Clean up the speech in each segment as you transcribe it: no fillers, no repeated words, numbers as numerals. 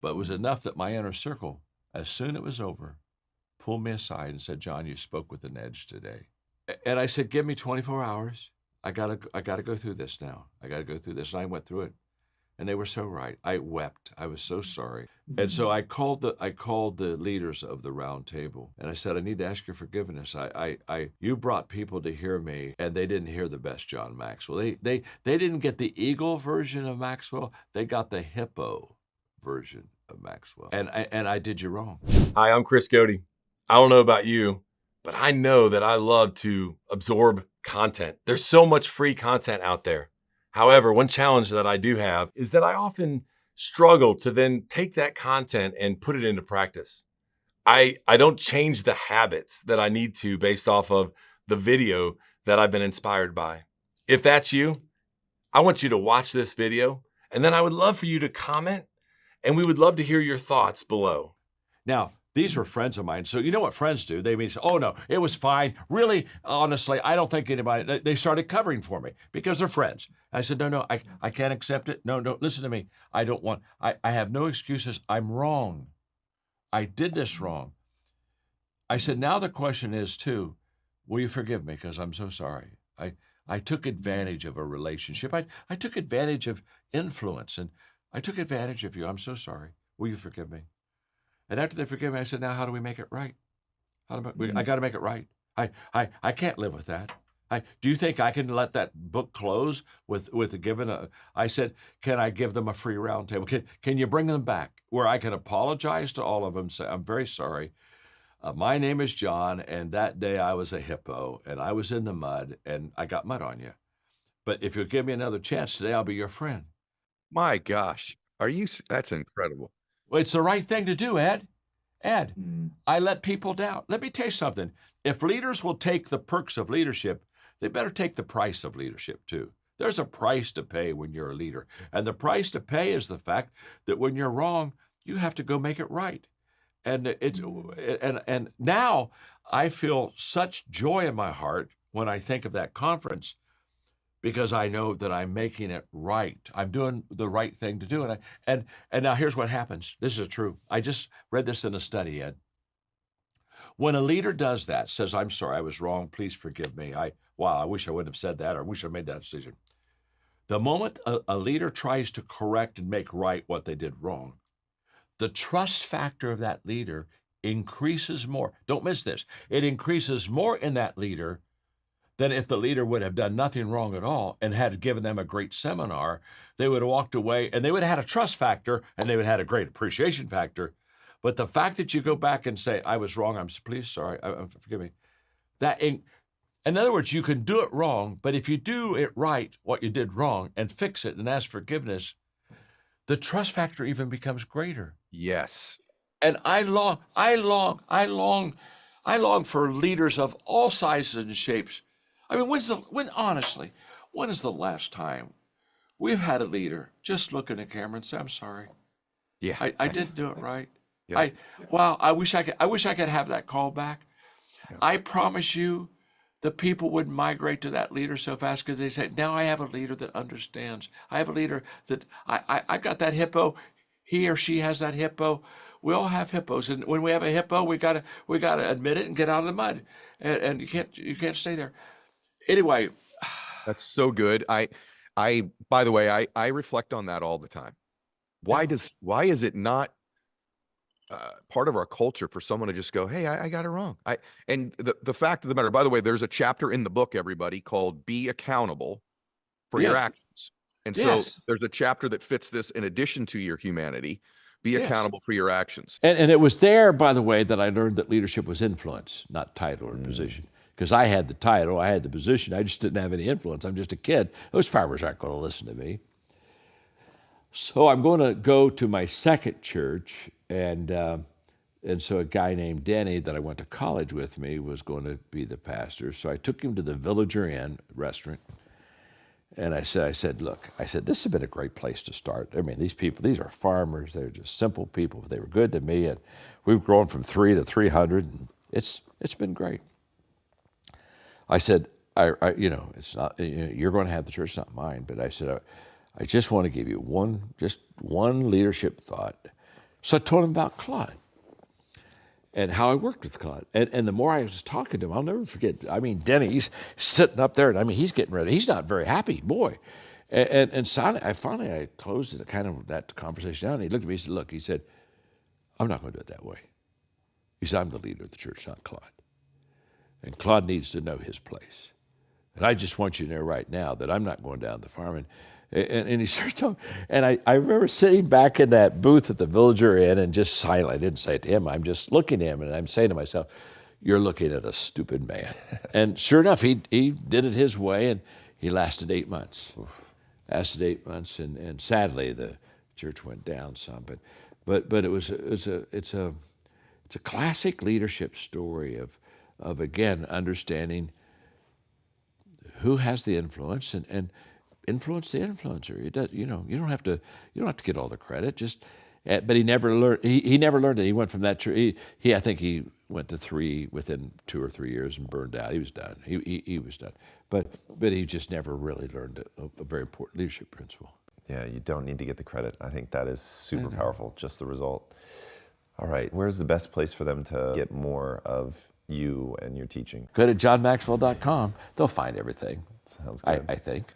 But it was enough that my inner circle, as soon as it was over, pulled me aside and said, John, you spoke with an edge today. And I said, give me 24 hours. I gotta go through this now. I gotta go through this. And I went through it. And they were so right. I wept. I was so sorry. And so I called the leaders of the round table, and I said, I need to ask your forgiveness. You brought people to hear me, and they didn't hear the best John Maxwell. They didn't get the eagle version of Maxwell. They got the hippo version of Maxwell. And I did you wrong. Hi, I'm Chris Godey. I don't know about you, but I know that I love to absorb content. There's so much free content out there. However, one challenge that I do have is that I often struggle to then take that content and put it into practice. I don't change the habits that I need to based off of the video that I've been inspired by. If that's you, I want you to watch this video, and then I would love for you to comment, and we would love to hear your thoughts below. Now, these were friends of mine. So you know what friends do? They say, oh, no, it was fine. Really, honestly, I don't think anybody, they started covering for me because they're friends. I said, no, I can't accept it. No, listen to me. I don't want, I have no excuses. I'm wrong. I did this wrong. I said, now the question is too, will you forgive me? Because I'm so sorry. I took advantage of a relationship. I took advantage of influence, and I took advantage of you. I'm so sorry. Will you forgive me? And after they forgive me, I said, now how do we make it right? I got to make it right. I can't live with that. Do you think I can let that book close with I said, can I give them a free roundtable? Can you bring them back where I can apologize to all of them, say, I'm very sorry. My name is John, and that day I was a hippo, and I was in the mud, and I got mud on you. But if you'll give me another chance today, I'll be your friend. My gosh. That's incredible. Well, it's the right thing to do, Ed. I let people down. Let me tell you something. If leaders will take the perks of leadership, they better take the price of leadership too. There's a price to pay when you're a leader. And the price to pay is the fact that when you're wrong, you have to go make it right. And and now I feel such joy in my heart when I think of that conference, because I know that I'm making it right. I'm doing the right thing to do. And now here's what happens. This is true. I just read this in a study, Ed. When a leader does that, says, I'm sorry, I was wrong, please forgive me. I wish I wouldn't have said that, or I wish I made that decision. The moment a leader tries to correct and make right what they did wrong, the trust factor of that leader increases more. Don't miss this. It increases more in that leader than if the leader would have done nothing wrong at all and had given them a great seminar. They would have walked away, and they would have had a trust factor, and they would have had a great appreciation factor. But the fact that you go back and say, I was wrong, I'm please sorry, forgive me. In other words, you can do it wrong, but if you do it right, what you did wrong, and fix it and ask forgiveness, the trust factor even becomes greater. Yes. And I long for leaders of all sizes and shapes. I mean, honestly, when is the last time we've had a leader just look in the camera and say, I'm sorry. Yeah. I didn't do it right. Yeah. I wish I could have that call back. Yeah. I promise you the people would migrate to that leader so fast because they say, now I have a leader that understands. I have a leader that I got that hippo. He or she has that hippo. We all have hippos, and when we have a hippo, we gotta admit it and get out of the mud. And you can't stay there. Anyway, that's so good. By the way, I reflect on that all the time. Why is it not part of our culture for someone to just go, hey, I got it wrong. And the fact of the matter, by the way, there's a chapter in the book, everybody, called Be Accountable for Your Actions. And so there's a chapter that fits this in addition to your humanity. Be accountable for your actions. And it was there, by the way, that I learned that leadership was influence, not title or position. Because I had the title, I had the position, I just didn't have any influence. I'm just a kid. Those farmers aren't going to listen to me. So I'm going to go to my second church, and so a guy named Denny that I went to college with me was going to be the pastor. So I took him to the Villager Inn restaurant, and I said, look, this has been a great place to start. I mean, these people, these are farmers. They're just simple people. They were good to me, and we've grown from 3 to 300, and it's been great. I said, it's not, you're going to have the church, not mine. But I said, I just want to give you one leadership thought. So I told him about Claude and how I worked with Claude. And the more I was talking to him, I'll never forget. I mean, Denny's sitting up there, and I mean, he's getting ready. He's not very happy, boy. And finally I closed it, kind of that conversation down. And he looked at me, he said, look, he said, I'm not going to do it that way. He said, I'm the leader of the church, not Claude. And Claude needs to know his place. And I just want you to know right now that I'm not going down the farm. And he started talking. And I remember sitting back in that booth at the Villager Inn and just silent. I didn't say it to him. I'm just looking at him and I'm saying to myself, you're looking at a stupid man. And sure enough, he did it his way, and he lasted 8 months. Lasted 8 months, and sadly the church went down some. But it's a classic leadership story of again understanding who has the influence and influence the influencer. It does, you don't have to get all the credit. But he never learned. He never learned it. He went from that church. I think he went to 3 within 2 or 3 years and burned out. He was done. He was done. But he just never really learned a very important leadership principle. Yeah, you don't need to get the credit. I think that is super powerful. Just the result. All right, where's the best place for them to get more of you and your teaching? Go to johnmaxwell.com. They'll find everything. Sounds good. I think.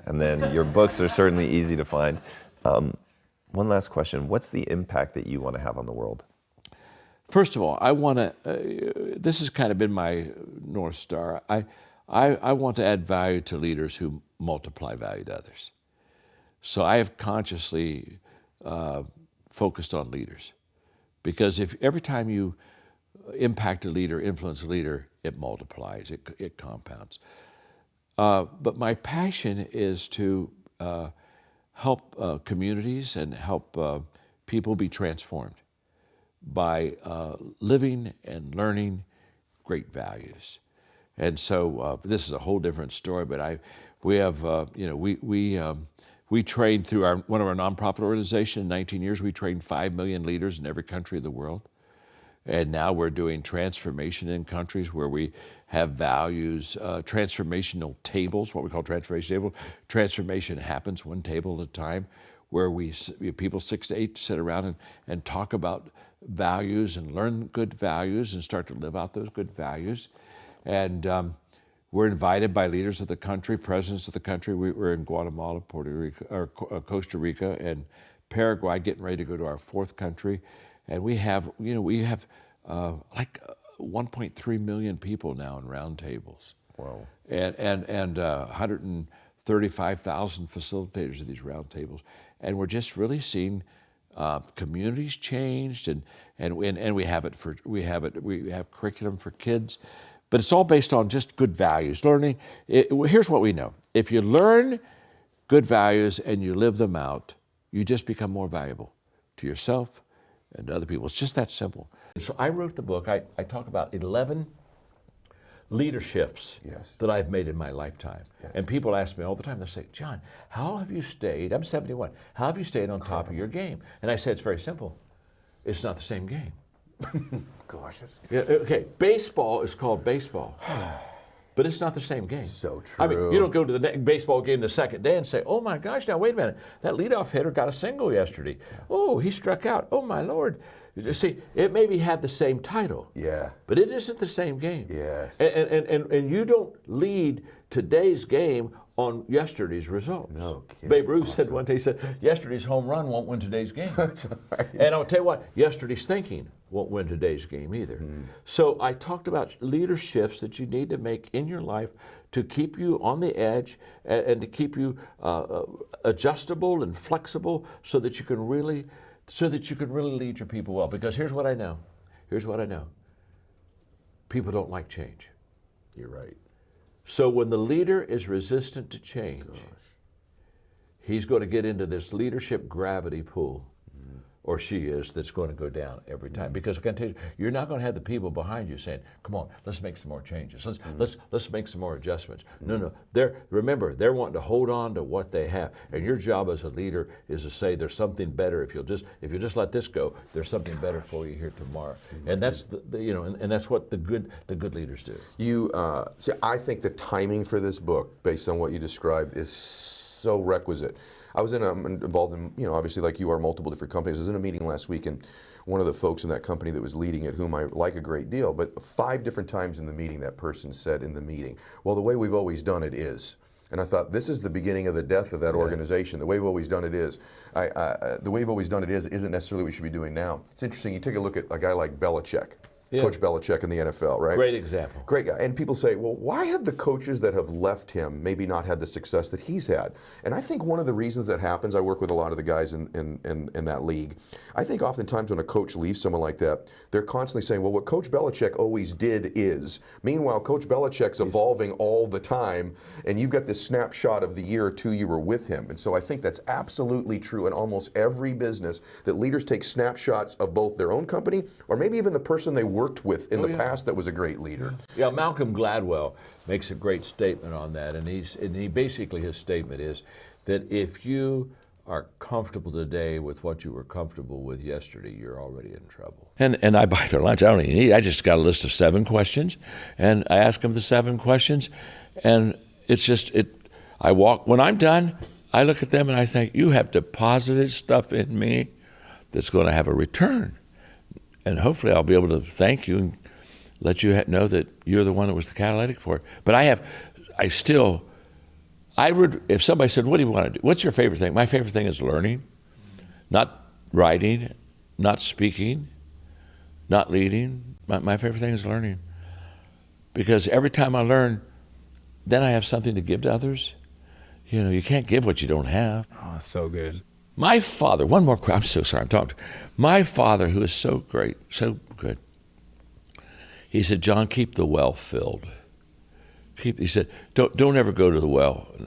And then your books are certainly easy to find. One last question. What's the impact that you want to have on the world? First of all, I want to, this has kind of been my North Star. I want to add value to leaders who multiply value to others. So I have consciously focused on leaders. Because if every time you impact a leader, influence a leader, it multiplies, it compounds. But my passion is to help communities and help people be transformed by living and learning great values. And so this is a whole different story, but we have, we trained through one of our nonprofit organizations in 19 years, we trained 5 million leaders in every country of the world. And now we're doing transformation in countries where we have values, transformational tables, what we call transformation tables. Transformation happens one table at a time, where people 6 to 8 sit around and talk about values and learn good values and start to live out those good values. And we're invited by leaders of the country, presidents of the country. We're in Guatemala, Puerto Rico, or Costa Rica, and Paraguay, getting ready to go to our 4th country. And we have like 1.3 million people now in round tables. Wow. And 135,000 facilitators of these round tables. And we're just really seeing communities changed, and we have curriculum for kids, but it's all based on just good values. Learning. Here's what we know: if you learn good values and you live them out, you just become more valuable to yourself and to other people. It's just that simple. So I wrote the book. I talk about 11 leaderships that I've made in my lifetime. Yes. And people ask me all the time, they say, John, how have you stayed, I'm 71, how have you stayed on top of your game? And I say, it's very simple. It's not the same game. Gosh. Okay, baseball is called baseball, but it's not the same game. So true. I mean, you don't go to the baseball game the second day and say, oh my gosh, now wait a minute, that leadoff hitter got a single yesterday. Oh, he struck out. Oh my Lord. You see, it maybe had the same title, but it isn't the same game. Yes. And you don't lead today's game on yesterday's results. No kidding. Babe Ruth said one day, he said, yesterday's home run won't win today's game. That's right. And I'll tell you what, yesterday's thinking won't win today's game either. So I talked about leader shifts that you need to make in your life to keep you on the edge and to keep you adjustable and flexible so that you can really lead your people well. Because here's what I know. People don't like change. You're right. So when the leader is resistant to change, he's going to get into this leadership gravity pool, or she is, that's going to go down every time. Because I can tell you, you're not going to have the people behind you saying, come on, let's make some more changes. Let's make some more adjustments. No. Remember, they're wanting to hold on to what they have. And your job as a leader is to say there's something better. If you'll just let this go, there's something better for you here tomorrow. And that's and that's what the good leaders do. See, I think the timing for this book, based on what you described, is so requisite. I was involved in, obviously like you are, multiple different companies. I was in a meeting last week, and one of the folks in that company that was leading it, whom I like a great deal, but 5 different times in the meeting that person said in the meeting, well, the way we've always done it is. And I thought, this is the beginning of the death of that organization. The way we've always done it is. The way we've always done it isn't necessarily what we should be doing now. It's interesting, you take a look at a guy like Belichick. Coach Belichick in the NFL, right? Great example. Great guy. And people say, well, why have the coaches that have left him maybe not had the success that he's had? And I think one of the reasons that happens, I work with a lot of the guys in that league. I think oftentimes when a coach leaves someone like that, they're constantly saying, well, what Coach Belichick always did is. Meanwhile, Coach Belichick's evolving all the time, and you've got this snapshot of the year or 2 you were with him. And so I think that's absolutely true in almost every business, that leaders take snapshots of both their own company or maybe even the person they worked with in the past that was a great leader. Yeah, Malcolm Gladwell makes a great statement on that, and he basically, his statement is that if you are comfortable today with what you were comfortable with yesterday, you're already in trouble. And I buy their lunch. I don't even eat. I just got a list of 7 questions, and I ask them the 7 questions, and it's just I walk. When I'm done, I look at them and I think, you have deposited stuff in me that's going to have a return. And hopefully I'll be able to thank you and let you know that you're the one that was the catalytic for it. But if somebody said, what do you want to do? What's your favorite thing? My favorite thing is learning, not writing, not speaking, not leading. My favorite thing is learning. Because every time I learn, then I have something to give to others. You can't give what you don't have. Oh, so good. My father, one more question. I'm so sorry, I'm talking. My father, who is so great, so good, he said, John, keep the well filled. He said, don't ever go to the well and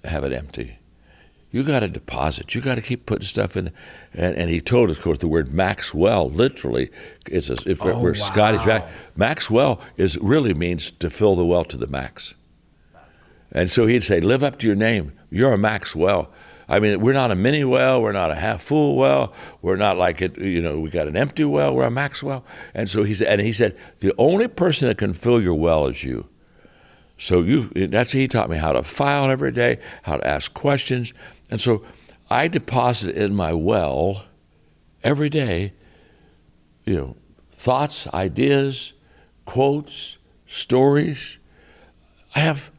have it empty. You got to deposit. You got to keep putting stuff in. And he told us, of course, the word Maxwell, literally, we're Scottish. Maxwell really means to fill the well to the max. And so he'd say, live up to your name. You're a Maxwell. I mean, we're not a mini well, we're not a half full well, we're not like we got an empty well, we're a Maxwell. And so he said, the only person that can fill your well is you. So he taught me how to file every day, how to ask questions. And so I deposit in my well every day, thoughts, ideas, quotes, stories. I have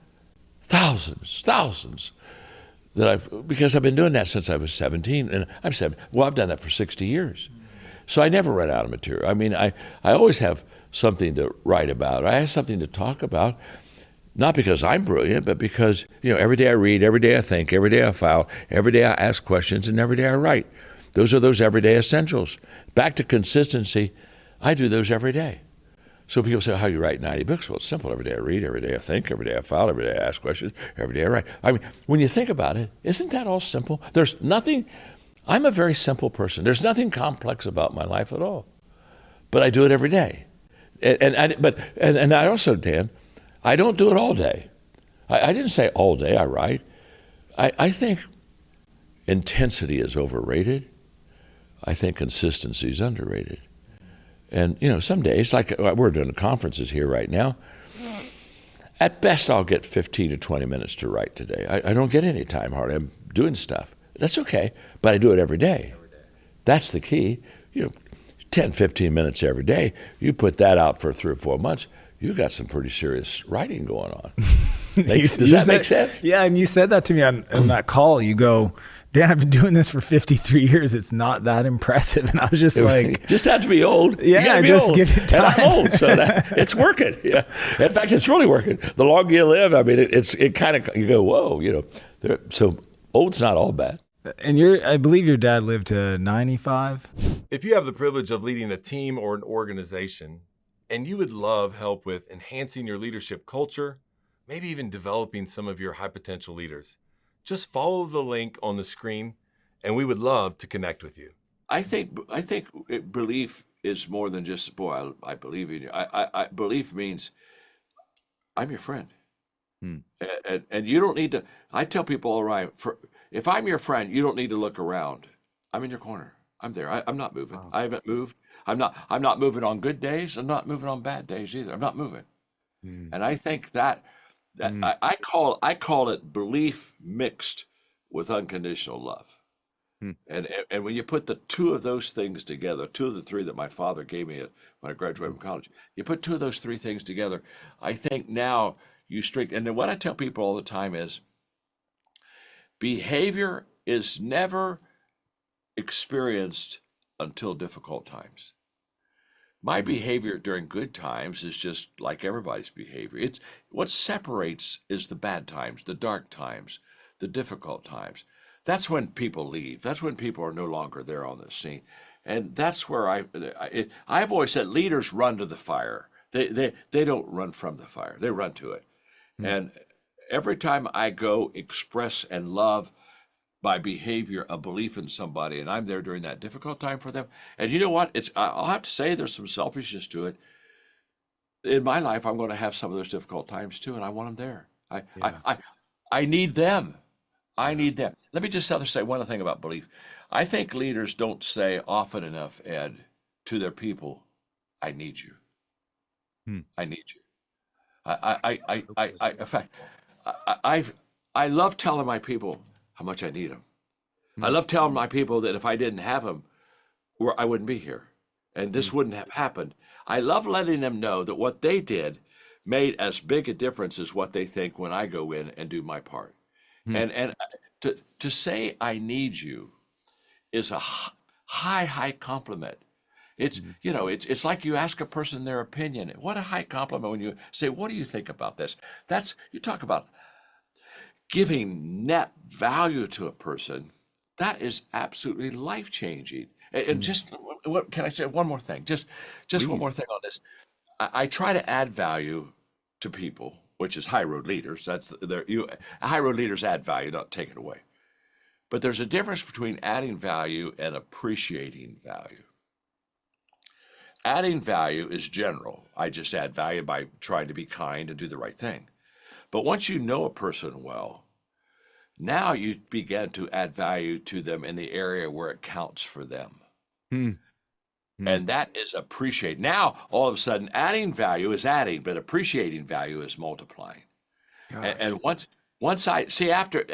thousands because I've been doing that since I was 17, and I'm 7. Well, I've done that for 60 years. So I never run out of material. I mean, I always have something to write about. I have something to talk about, not because I'm brilliant, but because, every day I read, every day I think, every day I file, every day I ask questions, and every day I write. Those are those everyday essentials. Back to consistency, I do those every day. So people say, how do you write 90 books? Well, it's simple. Every day I read, every day I think, every day I file, every day I ask questions, every day I write. I mean, when you think about it, isn't that all simple? There's nothing, I'm a very simple person. There's nothing complex about my life at all. But I do it every day. And I also, Dan, I don't do it all day. I didn't say all day I write. I think intensity is overrated. I think consistency is underrated. And, some days, like we're doing conferences here right now, at best I'll get 15 to 20 minutes to write today. I don't get any time hardly. I'm doing stuff. That's okay, but I do it every day. That's the key. 10, 15 minutes every day. You put that out for 3 or 4 months, you got some pretty serious writing going on. Does that make sense? Yeah, and you said that to me on that call. You go, Dan, I've been doing this for 53 years. It's not that impressive. And I was just like... just have to be old. Yeah, just give it time. And I'm old, so it's working. Yeah. In fact, it's really working. The longer you live, I mean, it kind of, you go, whoa, so old's not all bad. And I believe your dad lived to 95? If you have the privilege of leading a team or an organization, and you would love help with enhancing your leadership culture, maybe even developing some of your high potential leaders, just follow the link on the screen, and we would love to connect with you. I think belief is more than just, boy, I believe in you. Belief means I'm your friend. And you don't need to, I tell people all right, if I'm your friend, you don't need to look around. I'm in your corner. I'm there. I'm not moving. I haven't moved. I'm not moving on good days. I'm not moving on bad days either. I'm not moving. And I think that I call it belief mixed with unconditional love. Hmm. And when you put the two of those things together, two of the three that my father gave me when I graduated from college, you put two of those three things together, I think now you strengthen. And then what I tell people all the time is behavior is never experienced until difficult times. My behavior during good times is just like everybody's behavior. It's what separates is the bad times, the dark times, the difficult times. That's when people leave. That's when people are no longer there on the scene. And that's where I've always said leaders run to the fire. They don't run from the fire. They run to it. And every time I go express and love by behavior a belief in somebody, and I'm there during that difficult time for them. And you know what? I'll have to say there's some selfishness to it. In my life, I'm going to have some of those difficult times too, and I want them there. I need them. I need them. Let me just say one other thing about belief. I think leaders don't say often enough, Ed, to their people, I need you. I need you. In fact, I love telling my people how much I need them. I love telling my people that if I didn't have them, I wouldn't be here, and this wouldn't have happened. I love letting them know that what they did made as big a difference as what they think when I go in and do my part. And to say I need you is a high compliment. It's it's like you ask a person their opinion. What a high compliment when you say, "What do you think about this?" You talk about giving net value to a person. That is absolutely life-changing. And just what can I say? One more thing, just one more thing on this. I try to add value to people, which is high road leaders. High road leaders add value, not take it away. But there's a difference between adding value and appreciating value. Adding value is general. I just add value by trying to be kind and do the right thing. But once you know a person well, now you begin to add value to them in the area where it counts for them. And that is appreciate. Now, all of a sudden, adding value is adding, but appreciating value is multiplying. And once I see after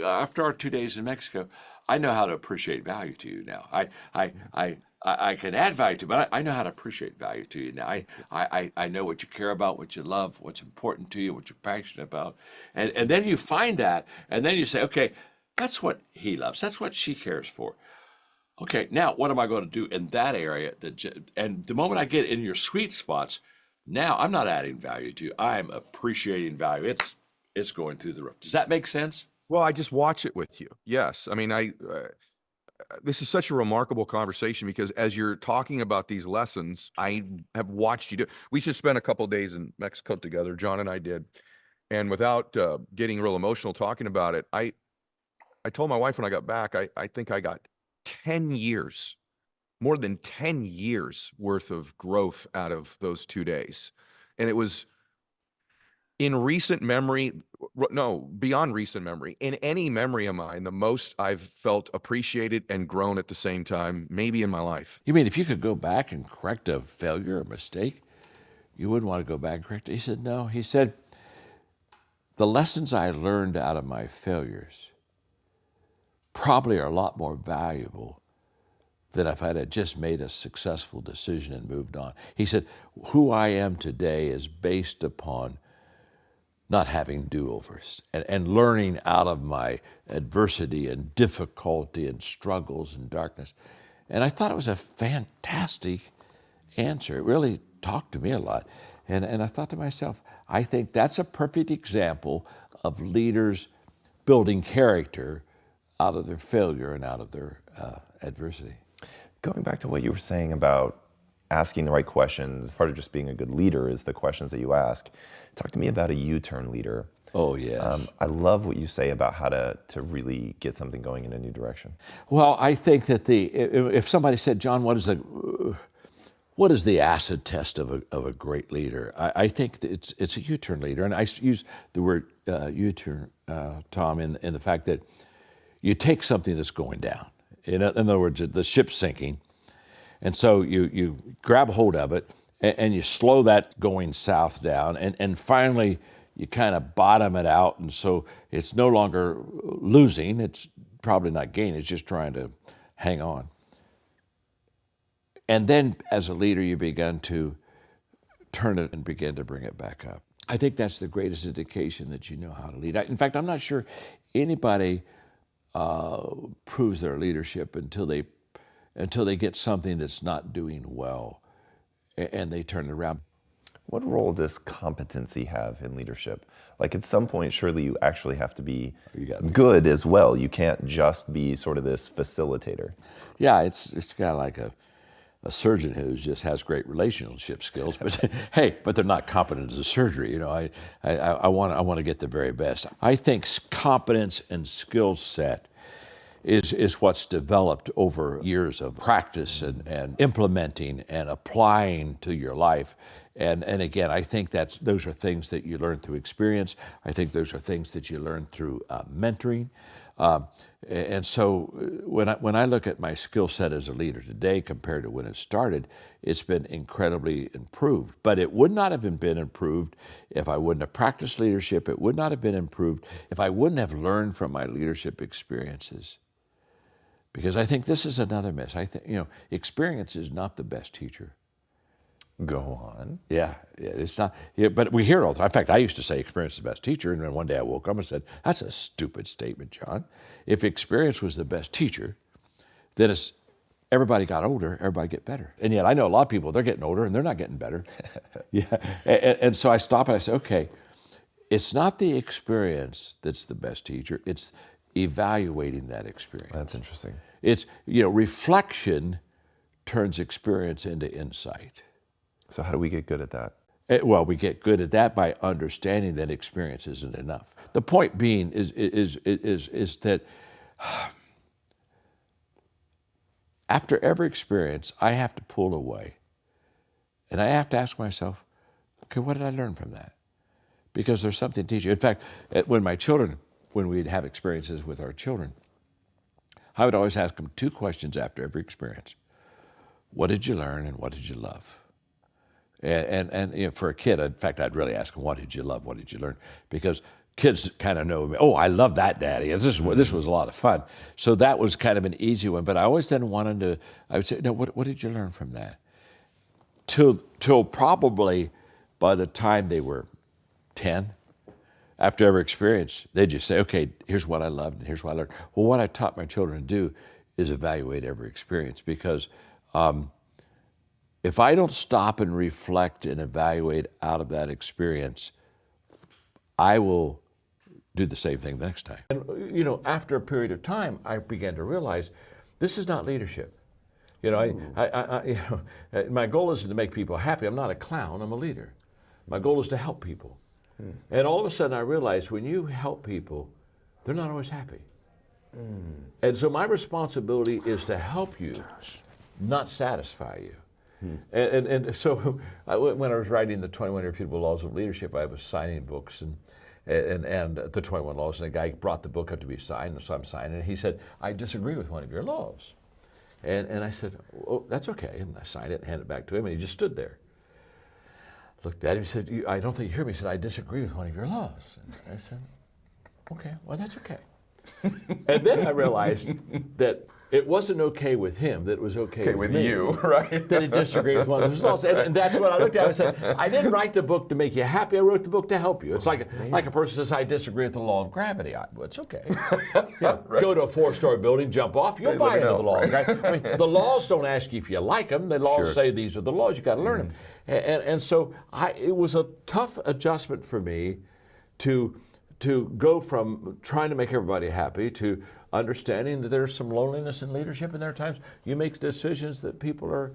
our 2 days in Mexico, I know how to appreciate value to you now. I can add value to you, but I know how to appreciate value to you now. I know what you care about, what you love, what's important to you, what you're passionate about. And then you find that, and then you say, okay, that's what he loves. That's what she cares for. Okay, now what am I going to do in that area? And the moment I get in your sweet spots, now I'm not adding value to you. I'm appreciating value. It's going through the roof. Does that make sense? Well, I just watch it with you. Yes. I mean, this is such a remarkable conversation because as you're talking about these lessons, I have watched you do. We just spent a couple of days in Mexico together. John and I did. And without getting real emotional talking about it, I told my wife when I got back, I think I got 10 years, more than 10 years worth of growth out of those 2 days. And it was in recent memory, no, beyond recent memory, in any memory of mine, the most I've felt appreciated and grown at the same time, maybe in my life. You mean if you could go back and correct a failure, a mistake, you wouldn't want to go back and correct it? He said, no. He said, the lessons I learned out of my failures probably are a lot more valuable than if I had just made a successful decision and moved on. He said, who I am today is based upon not having do-overs and learning out of my adversity and difficulty and struggles and darkness. And I thought it was a fantastic answer. It really talked to me a lot. And I thought to myself, I think that's a perfect example of leaders building character out of their failure and out of their adversity. Going back to what you were saying about asking the right questions, part of just being a good leader is the questions that you ask. Talk to me about a U-turn leader. Oh, yes. I love what you say about how to really get something going in a new direction. Well, I think that if somebody said, John, what is the acid test of a great leader? I think that it's a U-turn leader. And I use the word U-turn, Tom, in the fact that you take something that's going down. In other words, the ship's sinking. And so you grab hold of it and you slow that going south down. And finally, you kind of bottom it out, and so it's no longer losing. It's probably not gaining. It's just trying to hang on. And then, as a leader, you begin to turn it and begin to bring it back up. I think that's the greatest indication that you know how to lead. In fact, I'm not sure anybody proves their leadership until they get something that's not doing well, and they turn it around. What role does competency have in leadership? Like at some point, surely you actually have to be good as well. You can't just be sort of this facilitator. Yeah, it's kind of like a surgeon who just has great relationship skills, but hey, but they're not competent as a surgery. You know, I want to get the very best. I think competence and skill set is what's developed over years of practice and implementing and applying to your life. And again, I think those are things that you learn through experience. I think those are things that you learn through mentoring. And so when I look at my skill set as a leader today compared to when it started, it's been incredibly improved. But it would not have been improved if I wouldn't have practiced leadership. It would not have been improved if I wouldn't have learned from my leadership experiences. Because I think this is another miss. I think, experience is not the best teacher. Go on. Yeah, it's not. Yeah, but we hear it all the time. In fact, I used to say experience is the best teacher, and then one day I woke up and said, "That's a stupid statement, John. If experience was the best teacher, then everybody got older, everybody get better." And yet I know a lot of people, they're getting older and they're not getting better. Yeah, and so I stop and I say, okay, it's not the experience that's the best teacher. It's evaluating that experience. That's interesting. It's reflection turns experience into insight. So how do we get good at that? Well, we get good at that by understanding that experience isn't enough. The point being is that after every experience, I have to pull away, and I have to ask myself, okay, what did I learn from that? Because there's something to teach you. In fact, when we'd have experiences with our children, I would always ask them 2 questions after every experience. What did you learn and what did you love? And for a kid, in fact, I'd really ask them, what did you love, what did you learn? Because kids kind of know me. Oh, I love that, Daddy. This was a lot of fun. So that was kind of an easy one. But I always then wanted to, I would say, no, what did you learn from that? Till probably by the time they were 10, after every experience, they'd just say, okay, here's what I loved and here's what I learned. Well, what I taught my children to do is evaluate every experience, because if I don't stop and reflect and evaluate out of that experience, I will do the same thing the next time. And after a period of time, I began to realize this is not leadership. My goal isn't to make people happy. I'm not a clown. I'm a leader. My goal is to help people. And all of a sudden, I realized when you help people, they're not always happy. And so my responsibility is to help you, not satisfy you. And so when I was writing the 21 Irrefutable Laws of Leadership, I was signing books and the 21 Laws, and a guy brought the book up to be signed, and so I'm signing it. He said, I disagree with one of your laws. And I said, oh, that's okay. And I signed it and handed it back to him, and he just stood there. Looked at him and said, I don't think you heard me. He said, I disagree with one of your laws. And I said, okay, well, that's okay. And then I realized that it wasn't okay with him, that it was okay with me, you, right? That he disagreed with one of his laws. And that's what I looked at and said, I didn't write the book to make you happy, I wrote the book to help you. It's like a person says, I disagree with the law of gravity. Well, it's okay. Right. Go to a 4-story building, jump off, you'll buy into the law. Right? I mean, the laws don't ask you if you like them. The laws say these are the laws, you got to learn them. And so it was a tough adjustment for me to go from trying to make everybody happy to understanding that there's some loneliness in leadership, and there are times you make decisions that people are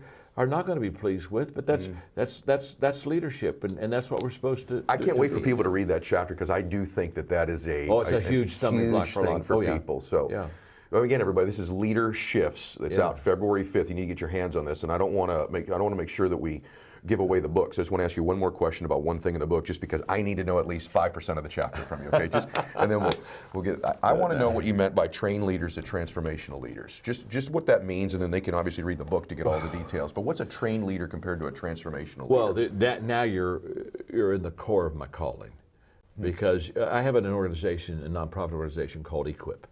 not going to be pleased with, but that's leadership, and that's what we're supposed to. I can't wait for people to read that chapter, because I do think that is it's a huge stumbling block for people. So. Yeah. Well, again, everybody, this is Leader Shifts. It's out February 5th. You need to get your hands on this, and I don't want to make sure that we give away the book. So I just want to ask you one more question about one thing in the book, just because I need to know at least 5% of the chapter from you. Okay, and then we'll get. I want to know what you meant by train leaders to transformational leaders. Just what that means, and then they can obviously read the book to get all the details. But what's a trained leader compared to a transformational leader? Well, now you're in the core of my calling. because I have an organization, a nonprofit organization called Equip.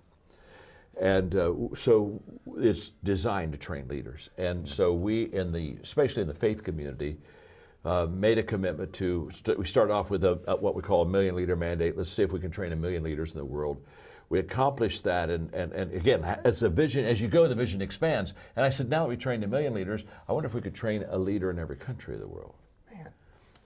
And so it's designed to train leaders. And so we, especially in the faith community, made a commitment to, we started off with what we call a 1 million leader mandate. Let's see if we can train 1 million leaders in the world. We accomplished that, and again, as you go, the vision expands. And I said, now that we trained 1 million leaders, I wonder if we could train a leader in every country of the world. Man.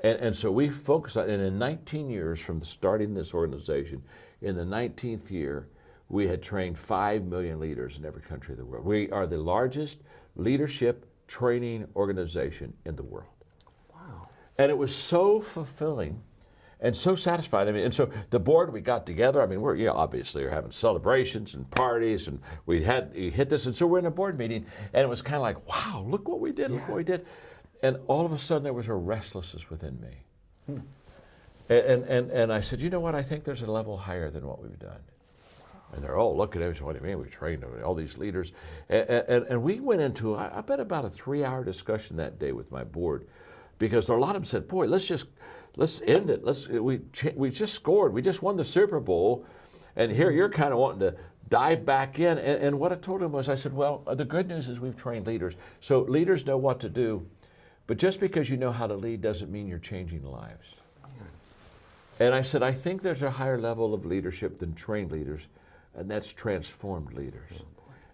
And so we focused on, and in 19 years from starting this organization, in the 19th year, we had trained 5 million leaders in every country of the world. We are the largest leadership training organization in the world. Wow. And it was so fulfilling and so satisfying. I mean, and so the board, we got together. I mean, we're obviously we're having celebrations and parties, and we hit this. And so we're in a board meeting, and it was kind of like, wow, look what we did, look what we did. And all of a sudden there was a restlessness within me. And I said, you know what, I think there's a level higher than what we've done. And they're all looking at us, what do you mean? We trained all these leaders. And we went into, I bet about a 3-hour discussion that day with my board, because a lot of them said, boy, let's end it. We just scored. We just won the Super Bowl. And here you're kind of wanting to dive back in. And what I told them was, I said, well, the good news is we've trained leaders. So leaders know what to do. But just because you know how to lead doesn't mean you're changing lives. And I said, I think there's a higher level of leadership than trained leaders, and that's transformed leaders.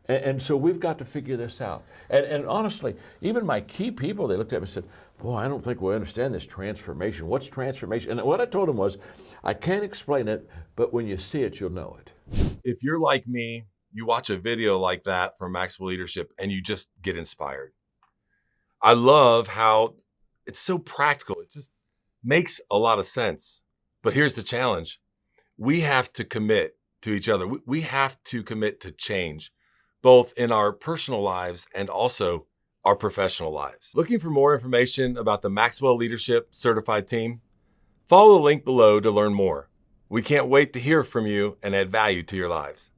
And so we've got to figure this out. And honestly, even my key people, they looked at me and said, boy, I don't think we understand this transformation. What's transformation? And what I told them was, I can't explain it, but when you see it, you'll know it. If you're like me, you watch a video like that from Maxwell Leadership and you just get inspired. I love how it's so practical. It just makes a lot of sense. But here's the challenge. We have to commit to each other. We have to commit to change, both in our personal lives and also our professional lives. Looking for more information about the Maxwell Leadership Certified Team? Follow the link below to learn more. We can't wait to hear from you and add value to your lives.